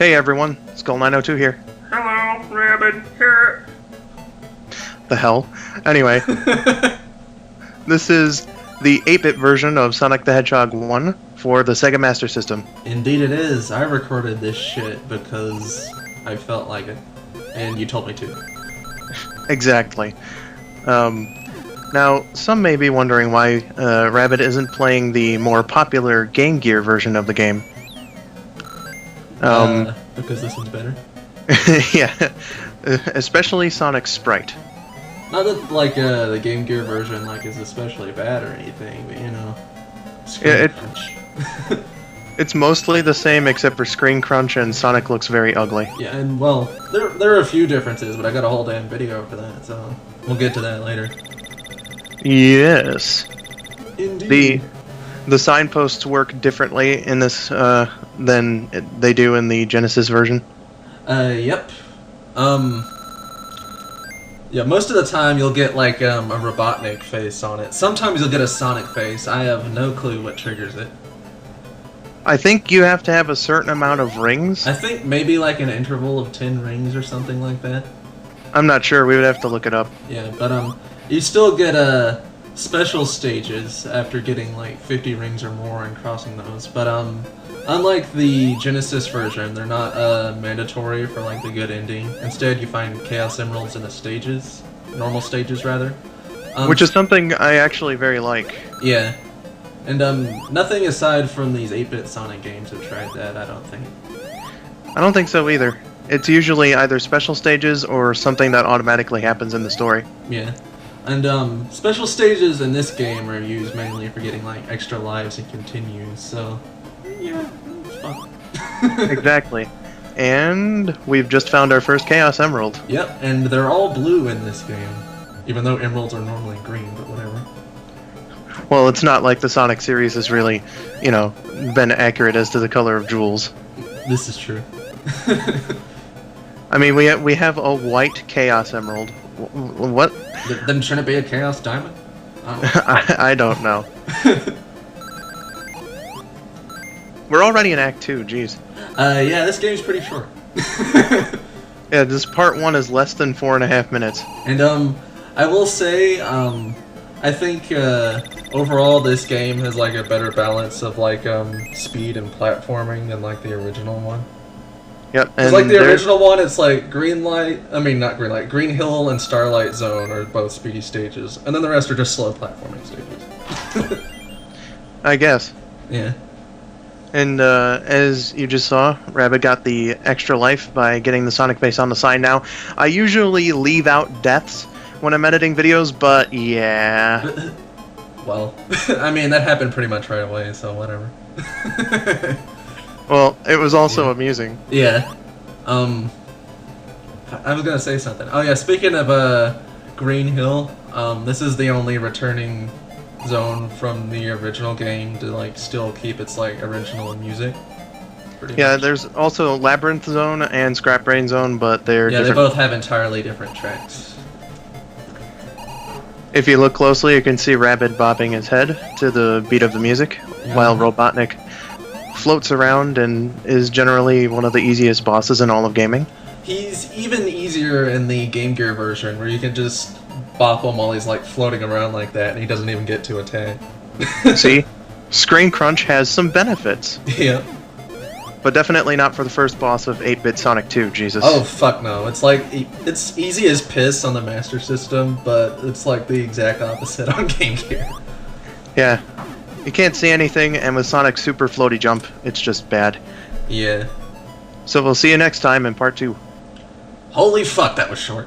Hey everyone, Skull902 here. Hello, Rabbit here. The hell? Anyway, this is the 8-bit version of Sonic the Hedgehog 1 for the Sega Master System. Indeed it is. I recorded this shit because I felt like it. And you told me to. Exactly. Now, some may be wondering why Rabbit isn't playing the more popular Game Gear version of the game. Because this one's better? Yeah, especially Sonic Sprite. Not that, like, the Game Gear version, like, is especially bad or anything, but, you know, screen crunch. It's mostly the same except for screen crunch, and Sonic looks very ugly. Yeah, and, well, there are a few differences, but I got a whole damn video for that, so we'll get to that later. Yes. Indeed. The signposts work differently in this than they do in the Genesis version. Yep. Yeah, most of the time you'll get, like, a Robotnik face on it. Sometimes you'll get a Sonic face. I have no clue what triggers it. I think you have to have a certain amount of rings. I think maybe, like, an interval of 10 rings or something like that. I'm not sure. We would have to look it up. Yeah, but, you still get, special stages after getting, like, 50 rings or more and crossing those. But, unlike the Genesis version, they're not mandatory for, like, the good ending. Instead, you find Chaos Emeralds in the stages. Normal stages, rather. Which is something I actually very like. Yeah. And, nothing aside from these 8-bit Sonic games have tried that, I don't think. I don't think so either. It's usually either special stages or something that automatically happens in the story. Yeah. And, special stages in this game are used mainly for getting, like, extra lives and continues, so... yeah, it's fun. Exactly. And we've just found our first Chaos Emerald. Yep, and they're all blue in this game. Even though emeralds are normally green, but whatever. Well, it's not like the Sonic series has really, you know, been accurate as to the color of jewels. This is true. I mean, we have a white Chaos Emerald. What? Then shouldn't it be a Chaos Diamond? I don't know. We're already in Act 2, jeez. Yeah, this game's pretty short. Yeah, this part 1 is less than 4.5 minutes. And, I will say, I think, overall this game has, like, a better balance of, like, speed and platforming than, like, the original one. Yep, and like the original one, it's like Green Hill and Starlight Zone are both speedy stages, and then the rest are just slow platforming stages. I guess. Yeah. And as you just saw, Rabbit got the extra life by getting the Sonic face on the side now. I usually leave out deaths when I'm editing videos, but yeah. Well, I mean, that happened pretty much right away, so whatever. Well, it was also amusing. Yeah. I was gonna say something. Oh yeah, speaking of Green Hill, this is the only returning zone from the original game to, like, still keep its, like, original music. Yeah, there's also Labyrinth Zone and Scrap Brain Zone, but they're different. They both have entirely different tracks. If you look closely, you can see Rabbit bobbing his head to the beat of the music, while Robotnik floats around and is generally one of the easiest bosses in all of gaming. He's even easier in the Game Gear version, where you can just bop him while he's, like, floating around like that, and he doesn't even get to attack. See? Screen crunch has some benefits. Yeah. But definitely not for the first boss of 8-bit Sonic 2, Jesus. Oh, fuck no. It's like, it's easy as piss on the Master System, but it's like the exact opposite on Game Gear. Yeah. You can't see anything, and with Sonic's super floaty jump, it's just bad. Yeah. So we'll see you next time in part 2. Holy fuck, that was short.